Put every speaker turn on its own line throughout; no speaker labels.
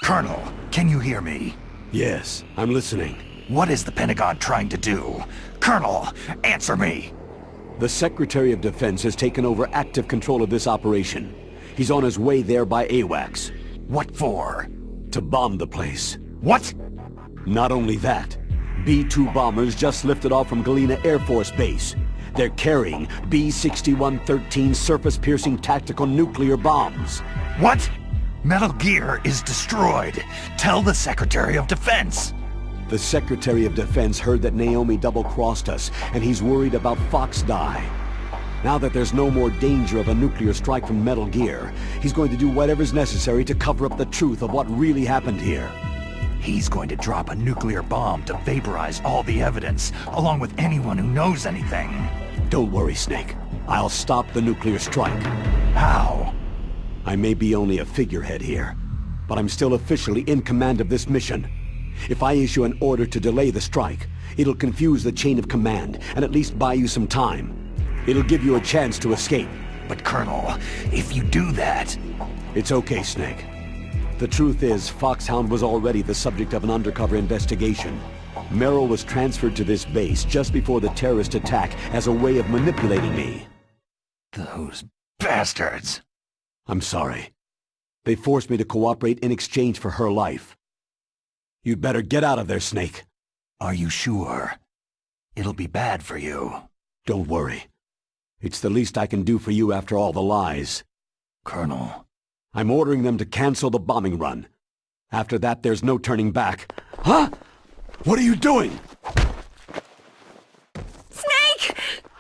Colonel, can you hear me?
Yes, I'm listening.
What is the Pentagon trying to do? Colonel, answer me!
The Secretary of Defense has taken over active control of this operation. He's on his way there by AWACS.
What for?
To bomb the place.
What?
Not only that, B-2 bombers just lifted off from Galena Air Force Base. They're carrying B-6113 surface-piercing tactical nuclear bombs.
What? Metal Gear is destroyed. Tell the Secretary of Defense.
The Secretary of Defense heard that Naomi double-crossed us, and he's worried about Fox Die. Now that there's no more danger of a nuclear strike from Metal Gear, he's going to do whatever's necessary to cover up the truth of what really happened here.
He's going to drop a nuclear bomb to vaporize all the evidence, along with anyone who knows anything.
Don't worry, Snake. I'll stop the nuclear strike.
How?
I may be only a figurehead here, but I'm still officially in command of this mission. If I issue an order to delay the strike, it'll confuse the chain of command and at least buy you some time. It'll give you a chance to escape.
But Colonel, if you do that...
It's okay, Snake. The truth is, Foxhound was already the subject of an undercover investigation. Merrill was transferred to this base just before the terrorist attack as a way of manipulating me.
Those bastards!
I'm sorry. They forced me to cooperate in exchange for her life. You'd better get out of there, Snake.
Are you sure? It'll be bad for you.
Don't worry. It's the least I can do for you after all the lies.
Colonel...
I'm ordering them to cancel the bombing run. After that, there's no turning back. Huh? What are you doing?
Snake!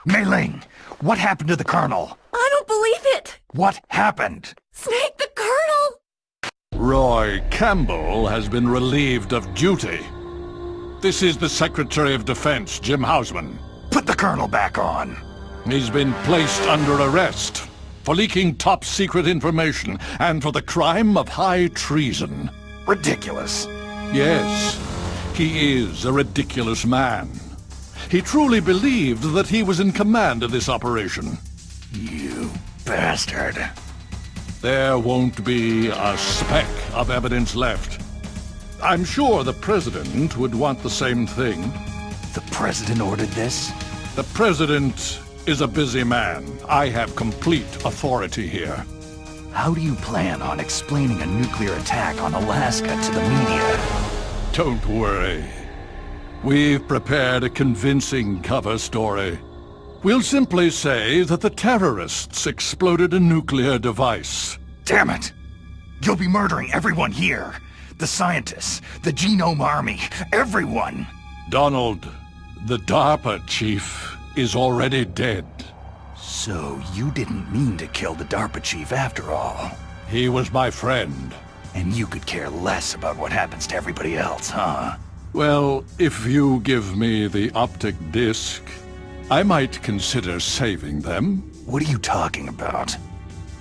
Mei Ling, what happened to the Colonel?
I don't believe it!
What happened?
Snake, the Colonel!
Roy Campbell has been relieved of duty. This is the Secretary of Defense, Jim Hausman.
Put the Colonel back on.
He's been placed under arrest for leaking top-secret information and for the crime of high treason.
Ridiculous.
Yes, he is a ridiculous man. He truly believed that he was in command of this operation.
You bastard.
There won't be a speck of evidence left. I'm sure the President would want the same thing.
The President ordered this?
The President is a busy man. I have complete authority here.
How do you plan on explaining a nuclear attack on Alaska to the media?
Don't worry. We've prepared a convincing cover story. We'll simply say that the terrorists exploded a nuclear device.
Damn it! You'll be murdering everyone here. The scientists, the Genome Army, everyone!
Donald, the DARPA chief, is already dead.
So you didn't mean to kill the DARPA chief after all.
He was my friend.
And you could care less about what happens to everybody else, huh?
Well, if you give me the optic disc, I might consider saving them.
What are you talking about?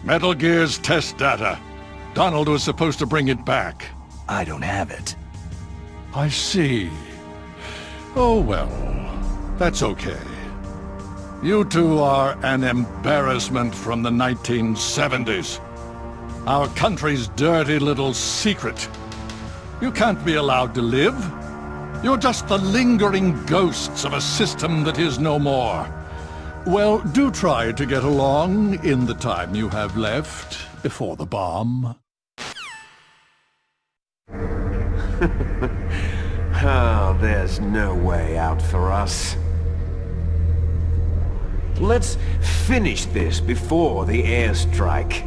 Metal Gear's test data. Donald was supposed to bring it back.
I don't have it.
I see. Oh well, that's okay. You two are an embarrassment from the 1970s. Our country's dirty little secret. You can't be allowed to live. You're just the lingering ghosts of a system that is no more. Well, do try to get along in the time you have left before the bomb.
Oh, there's no way out for us. Let's finish this before the airstrike.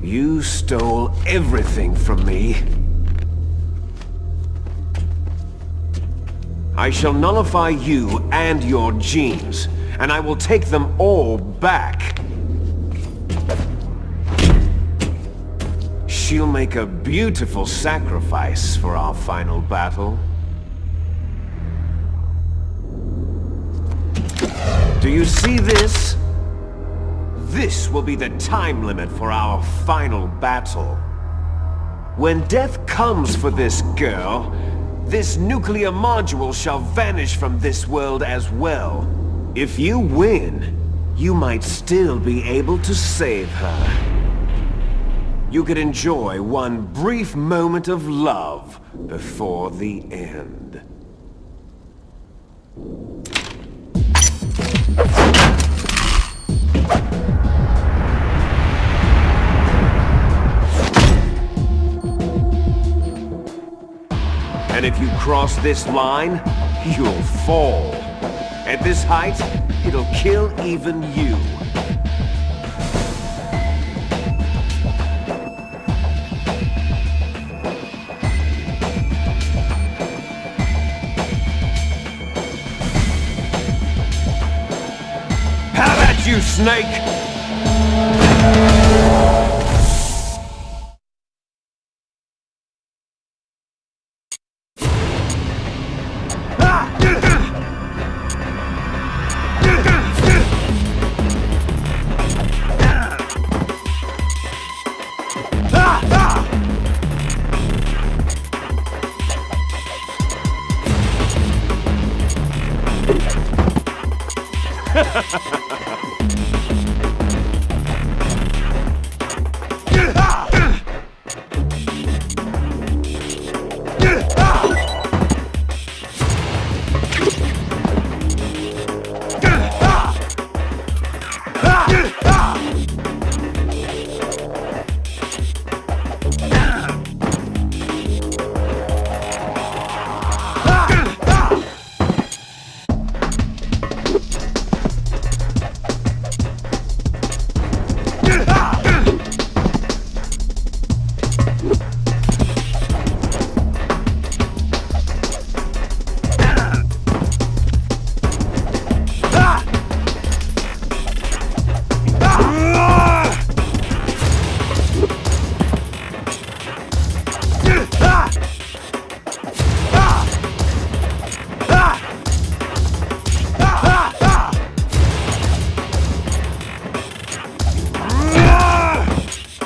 You stole everything from me. I shall nullify you and your genes, and I will take them all back. She'll make a beautiful sacrifice for our final battle. Do you see this? This will be the time limit for our final battle. When death comes for this girl, this nuclear module shall vanish from this world as well. If you win, you might still be able to save her. you could enjoy one brief moment of love before the end. And if you cross this line, you'll fall. At this height, it'll kill even you. Have at you, Snake!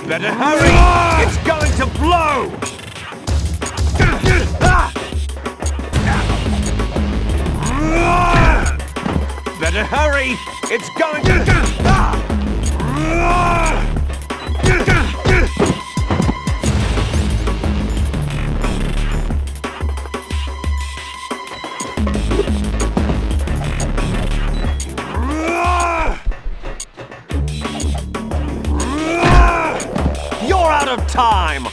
Better hurry! It's going to blow! Better hurry! It's going to... You're out of time!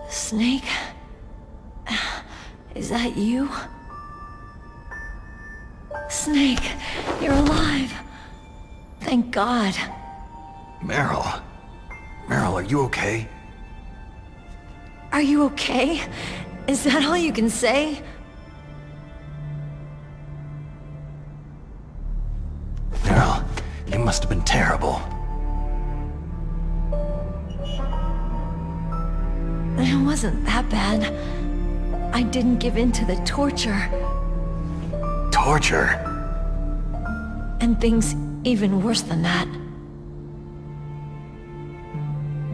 Snake? Is that you? Snake, you're alive. Thank God.
Meryl. Meryl, are you okay?
Are you okay? Is that all you can say?
Meryl, you must have been terrible.
It wasn't that bad. I didn't give in to the torture.
Torture?
And things even worse than that.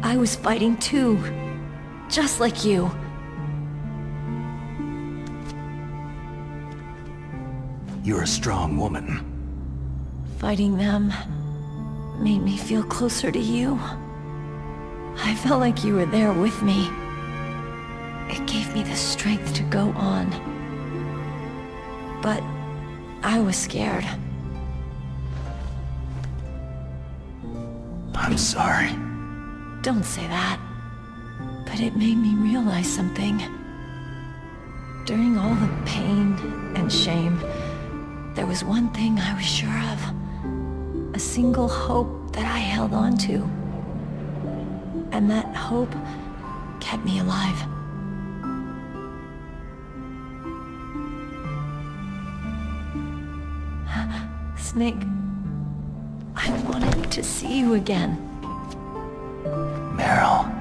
I was fighting too. Just like you.
You're a strong woman.
Fighting them made me feel closer to you. I felt like you were there with me. It gave me the strength to go on. But I was scared.
I'm sorry.
Don't say that. But it made me realize something. During all the pain and shame, there was one thing I was sure of. A single hope that I held on to. And that hope kept me alive. Snake, I wanted to see you again.
Meryl.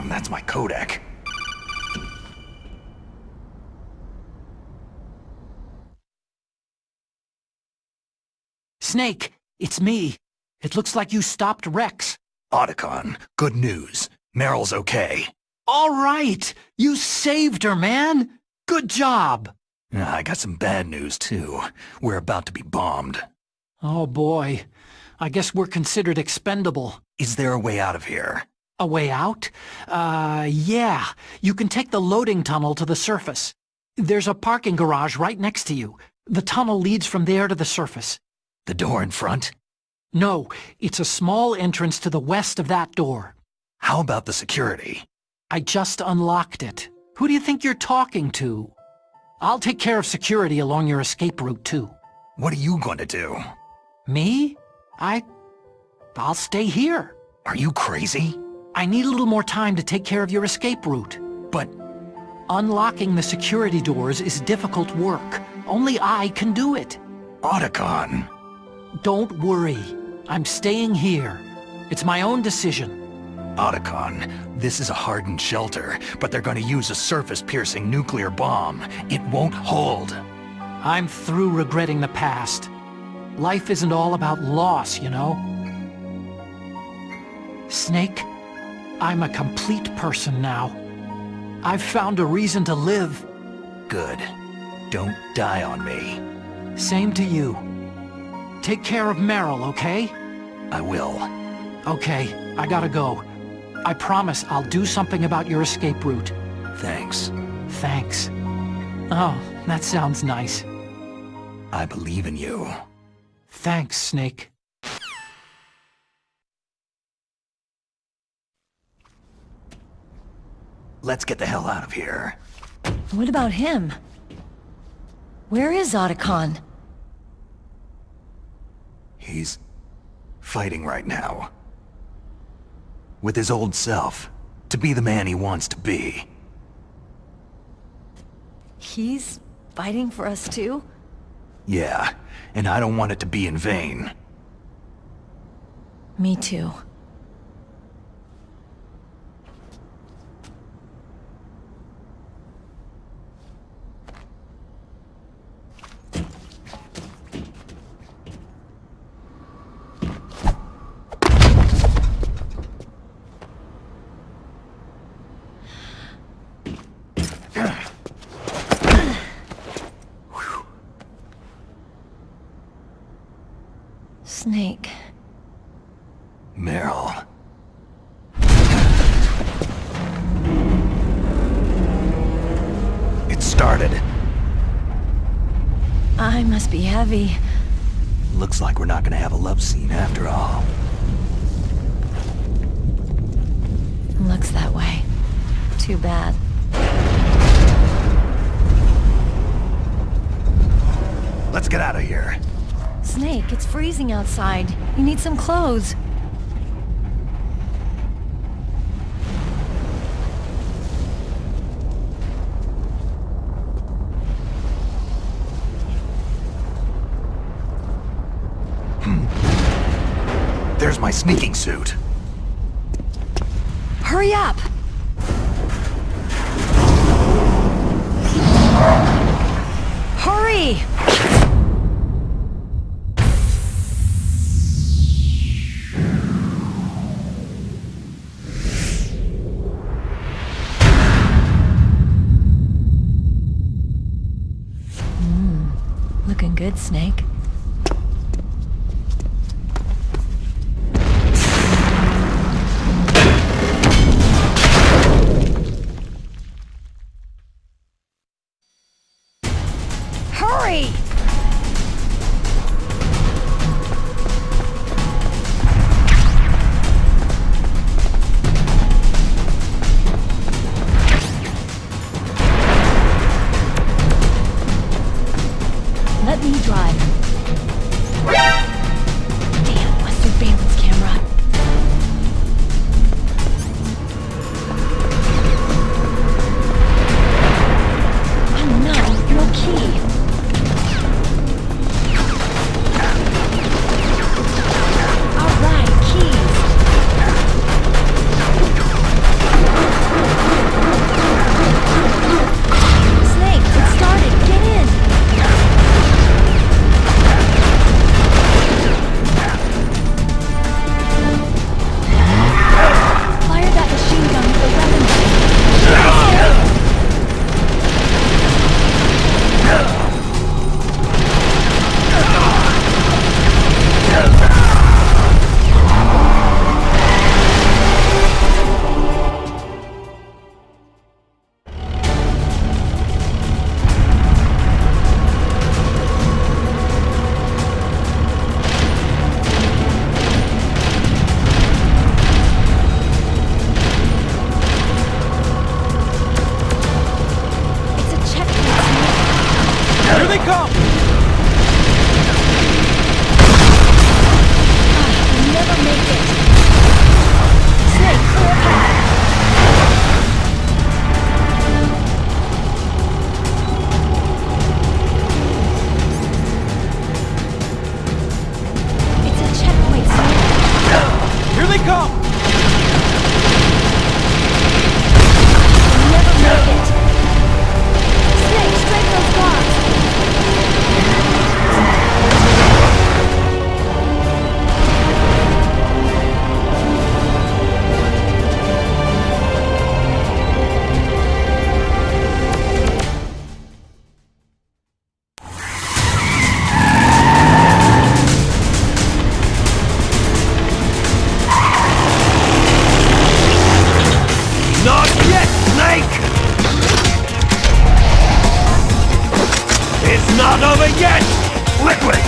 That's my codec.
Snake, it's me. It looks like you stopped Rex.
Otacon, good news. Meryl's okay.
All right! You saved her, man! Good job!
I got some bad news, too. We're about to be bombed.
Oh boy. I guess we're considered expendable.
Is there a way out of here?
A way out? Yeah. You can take the loading tunnel to the surface. There's a parking garage right next to you. The tunnel leads from there to the surface.
The door in front?
No, it's a small entrance to the west of that door.
How about the security?
I just unlocked it. Who do you think you're talking to? I'll take care of security along your escape route, too.
What are you going to do?
Me? I'll stay here.
Are you crazy?
I need a little more time to take care of your escape route.
But
Unlocking the security doors is difficult work. Only I can do it.
Otacon.
Don't worry. I'm staying here. It's my own decision.
Otacon, this is a hardened shelter, but they're going to use a surface-piercing nuclear bomb. It won't hold.
I'm through regretting the past. Life isn't all about loss, you know? Snake, I'm a complete person now. I've found a reason to live.
Good. Don't die on me.
Same to you. Take care of Meryl, okay?
I will.
Okay, I gotta go. I promise I'll do something about your escape route.
Thanks.
Thanks. Oh, that sounds nice.
I believe in you.
Thanks, Snake.
Let's get the hell out of here.
What about him? Where is Otacon?
He's fighting right now. With his old self. To be the man he wants to be.
He's fighting for us too?
Yeah, and I don't want it to be in vain.
Me too. eye must be heavy.
Looks like we're not gonna have a love scene after all.
Looks that way. Too bad.
Let's get out of here.
Snake, it's freezing outside. You need some clothes.
There's my sneaking suit.
Hurry up! Hurry! Looking good, Snake. Hurry! Let me drive. Damn, what's the surveillance camera? Oh no, no key. All right, keys. Snake, it started. Get in. Fire that machine gun with the weapon button. It's a checkpoint.
Here they come!
You'll never make it. Snake, clear a path. It's a checkpoint, Snake.
Here they come!
You'll never make it. Snake, straight those blocks.
Not yet, Snake! It's not over yet! Liquid!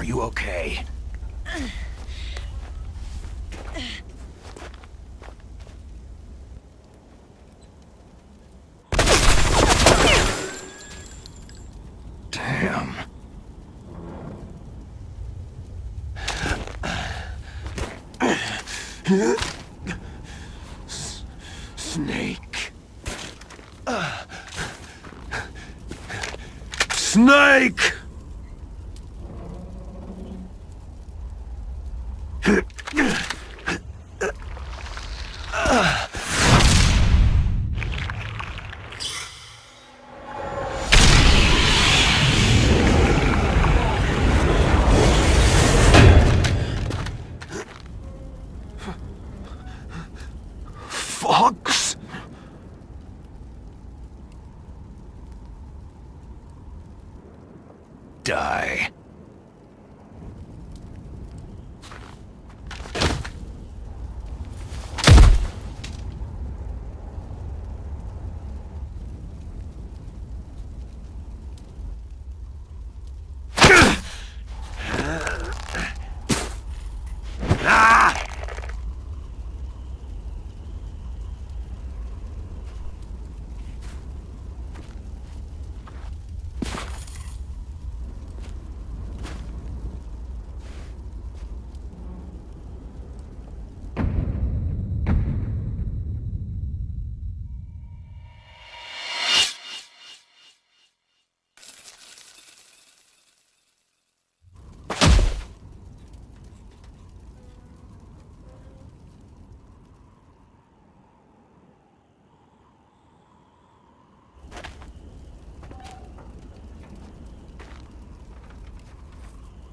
you okay? Damn.
Snake. Snake! Fox?
Die.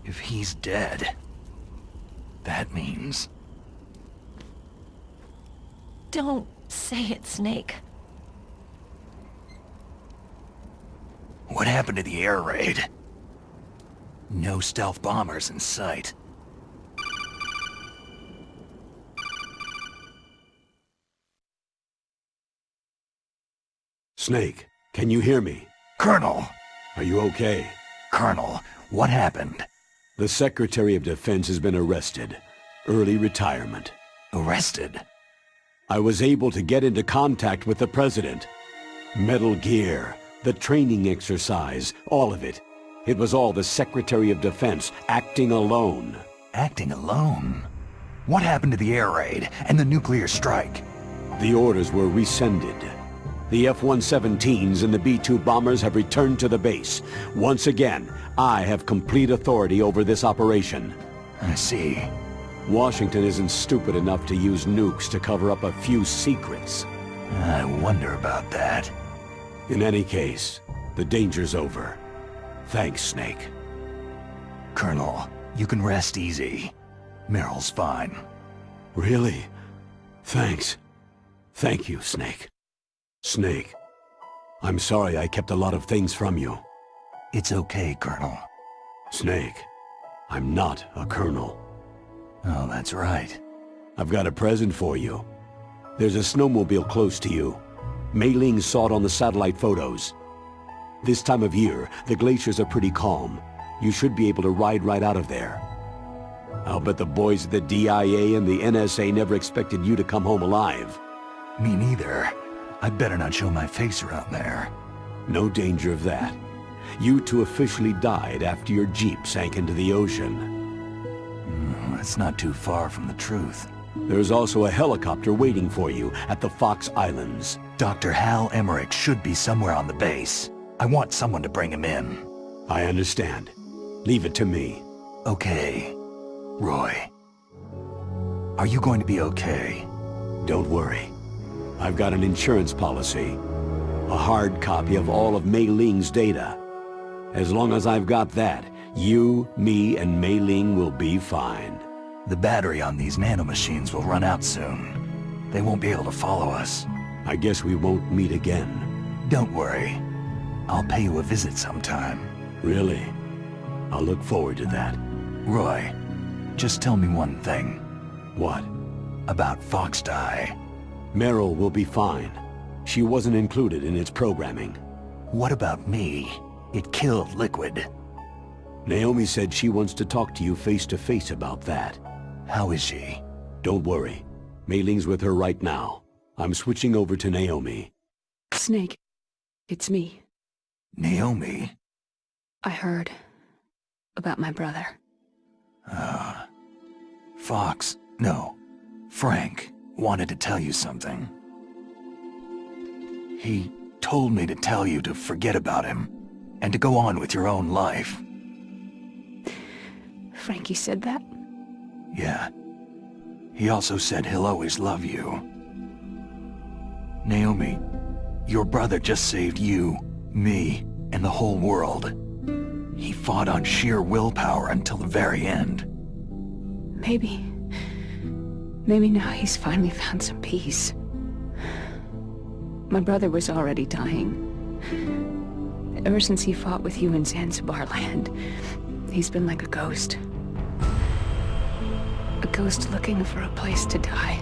If he's dead, that means...
Don't say it, Snake.
What happened to the air raid? No stealth bombers in sight.
Snake, can you hear me?
Colonel!
Are you okay?
Colonel, what happened?
The Secretary of Defense has been arrested. Early retirement.
Arrested?
I was able to get into contact with the President. Metal Gear, the training exercise, all of it. It was all the Secretary of Defense acting alone.
Acting alone? What happened to the air raid and the nuclear strike?
The orders were rescinded. The F-117s and the B-2 bombers have returned to the base. Once again, I have complete authority over this operation.
I see.
Washington isn't stupid enough to use nukes to cover up a few secrets.
I wonder about that.
In any case, the danger's over. Thanks, Snake.
Colonel, you can rest easy. Meryl's fine.
Really? Thanks. Thank you, Snake. Snake, I'm sorry I kept a lot of things from you.
It's okay, Colonel.
Snake, I'm not a colonel.
Oh, that's right.
I've got a present for you. There's a snowmobile close to you. Mei Ling saw it on the satellite photos. This time of year, the glaciers are pretty calm. You should be able to ride right out of there. I'll bet the boys at the DIA and the NSA never expected you to come home alive.
Me neither. I'd better not show my face around there.
No danger of that. You two officially died after your Jeep sank into the ocean.
That's not too far from the truth.
There's also a helicopter waiting for you at the Fox Islands.
Dr. Hal Emmerich should be somewhere on the base. I want someone to bring him in.
I understand. Leave it to me.
Okay. Roy. Are you going to be okay?
Don't worry. I've got an insurance policy. A hard copy of all of Mei Ling's data. As long as I've got that, you, me, and Mei Ling will be fine.
The battery on these nanomachines will run out soon. They won't be able to follow us.
I guess we won't meet again.
Don't worry. I'll pay you a visit sometime.
Really? I'll look forward to that.
Roy, just tell me one thing.
What?
About Fox Die.
Meryl will be fine. She wasn't included in its programming.
What about me? It killed Liquid.
Naomi said she wants to talk to you face to face about that.
How is she?
Don't worry. Mei Ling's with her right now. I'm switching over to Naomi.
Snake, it's me.
Naomi?
I heard about my brother.
Fox, no, Frank, wanted to tell you something. He told me to tell you to forget about him, and to go on with your own life.
Frankie said that?
Yeah. He also said he'll always love you. Naomi, your brother just saved you, me, and the whole world. He fought on sheer willpower until the very end.
Maybe now he's finally found some peace. My brother was already dying. Ever since he fought with you in Zanzibar land, he's been like a ghost. A ghost looking for a place to die.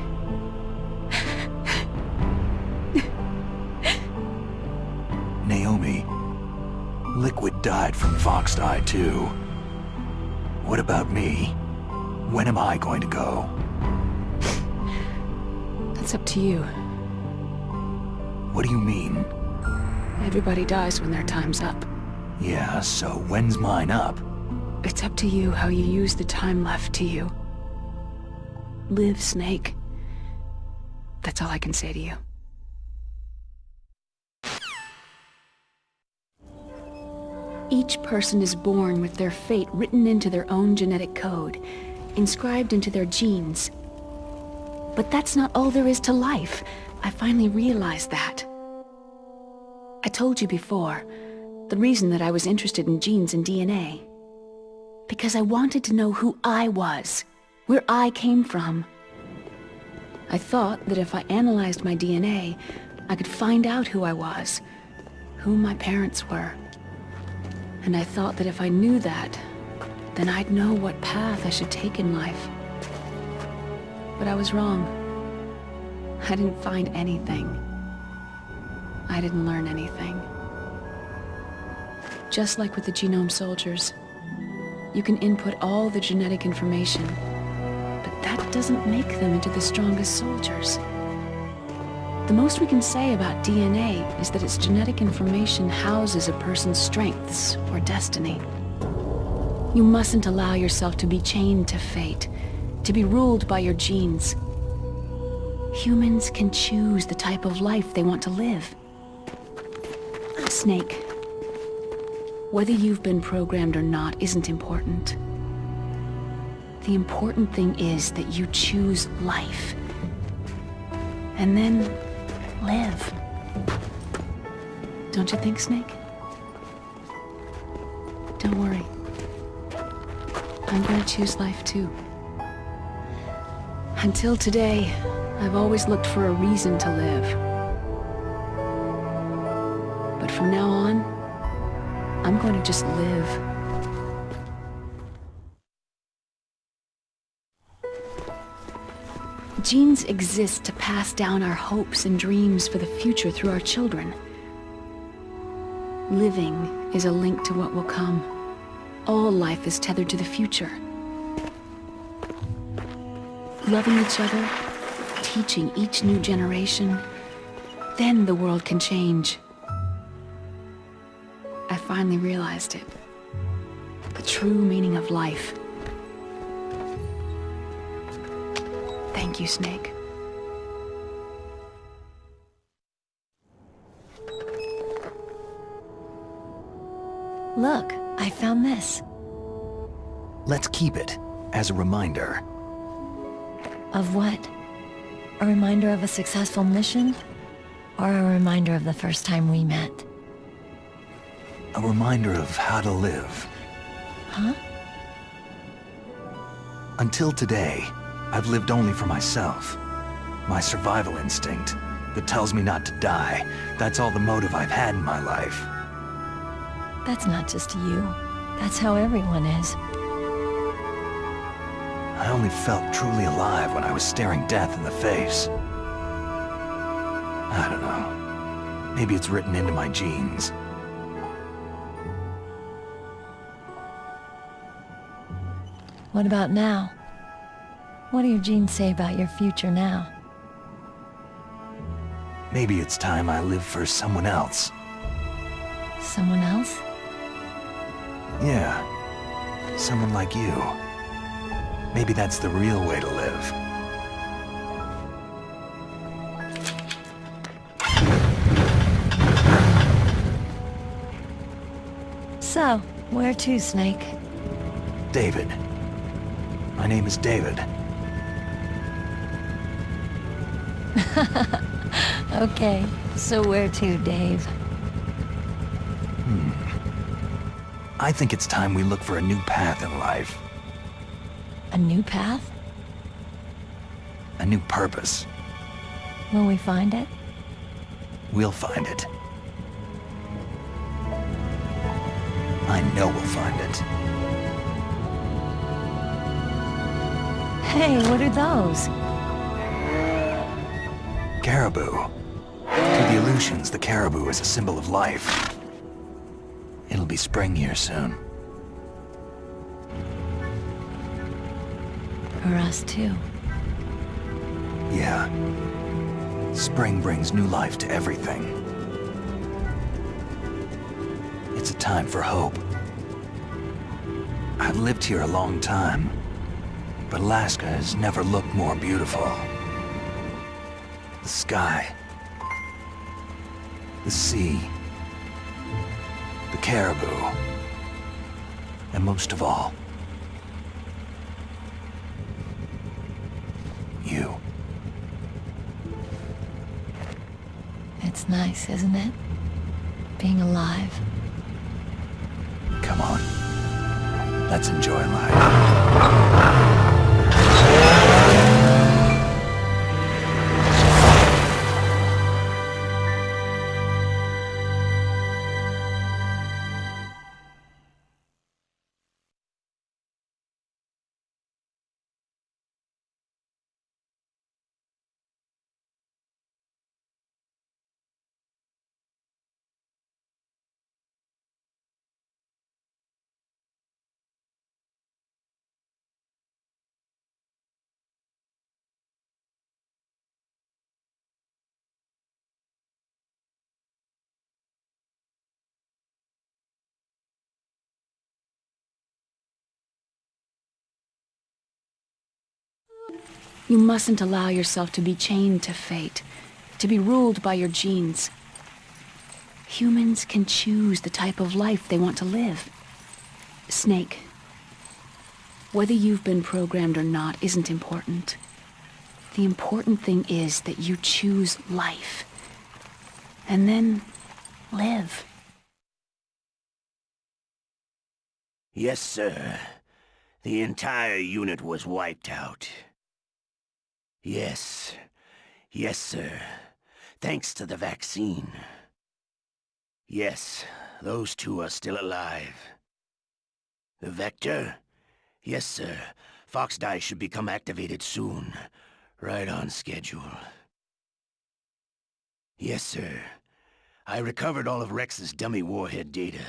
Naomi, Liquid died from Fox Die too. What about me? When am I going to go?
That's up to you.
What do you mean?
Everybody dies when their time's up.
Yeah, so when's mine up?
It's up to you how you use the time left to you. Live, Snake. That's all I can say to you. Each person is born with their fate written into their own genetic code, inscribed into their genes. But that's not all there is to life. I finally realized that. I told you before, the reason that I was interested in genes and DNA. Because I wanted to know who I was, where I came from. I thought that if I analyzed my DNA, I could find out who I was, who my parents were. And I thought that if I knew that, then I'd know what path I should take in life. But I was wrong. I didn't find anything. I didn't learn anything. Just like with the genome soldiers, you can input all the genetic information, but that doesn't make them into the strongest soldiers. The most we can say about DNA is that its genetic information houses a person's strengths or destiny. You mustn't allow yourself to be chained to fate, to be ruled by your genes. Humans can choose the type of life they want to live. Snake, whether you've been programmed or not isn't important. The important thing is that you choose life. And then live. Don't you think, Snake? Don't worry. I'm gonna choose life too. Until today, I've always looked for a reason to live. But from now on, I'm going to just live. Genes exist to pass down our hopes and dreams for the future through our children. Living is a link to what will come. All life is tethered to the future. Loving each other, teaching each new generation, then the world can change. I finally realized it. The true meaning of life. Thank you, Snake.
Look, I found this.
Let's keep it as a reminder.
Of what? A reminder of a successful mission? Or a reminder of the first time we met?
A reminder of how to live.
Huh?
Until today, I've lived only for myself. My survival instinct that tells me not to die. That's all the motive I've had in my life.
That's not just you. That's how everyone is.
I only felt truly alive when I was staring death in the face. I don't know. Maybe it's written into my genes.
What about now? What do your genes say about your future now?
Maybe it's time I live for someone else.
Someone else?
Yeah. Someone like you. Maybe that's the real way to live.
So, where to, Snake?
David. My name is David.
Okay, so where to, Dave?
I think it's time we look for a new path in life.
A new path?
A new purpose.
Will we find it?
We'll find it. I know we'll find it.
Hey, what are those?
Caribou. To the Aleutians, the caribou is a symbol of life. It'll be spring here soon.
For us, too.
Yeah. Spring brings new life to everything. It's a time for hope. I've lived here a long time, but Alaska has never looked more beautiful. The sky, the sea, the caribou, and most of all, you.
It's nice, isn't it? Being alive.
Come on. Let's enjoy life.
You mustn't allow yourself to be chained to fate, to be ruled by your genes. Humans can choose the type of life they want to live. Snake, whether you've been programmed or not isn't important. The important thing is that you choose life. And then live.
Yes, sir. The entire unit was wiped out. Yes. Yes, sir. Thanks to the vaccine. Yes, those two are still alive. The Vector? Yes, sir. Fox Die should become activated soon. Right on schedule. Yes, sir. I recovered all of Rex's dummy warhead data.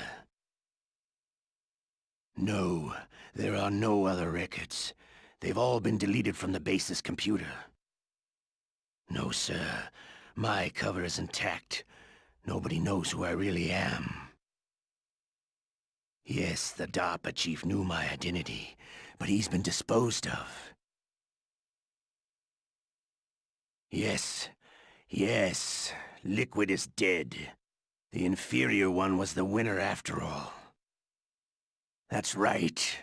No, there are no other records. They've all been deleted from the base's computer. No, sir. My cover is intact. Nobody knows who I really am. Yes, the DARPA chief knew my identity, but he's been disposed of. Yes. Yes. Liquid is dead. The inferior one was the winner after all. That's right.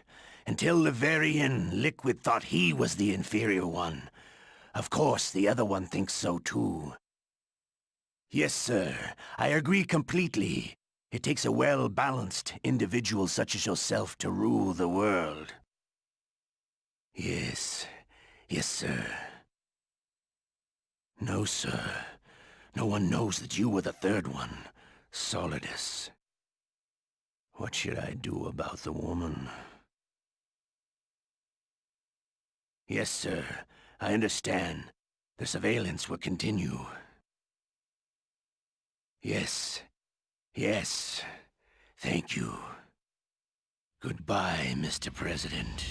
Until the very end, Liquid thought he was the inferior one. Of course, the other one thinks so too. Yes, sir. I agree completely. It takes a well-balanced individual such as yourself to rule the world. Yes. Yes, sir. No, sir. No one knows that you were the third one, Solidus. What should I do about the woman? Yes, sir. I understand. The surveillance will continue. Yes. Yes. Thank you. Goodbye, Mr. President.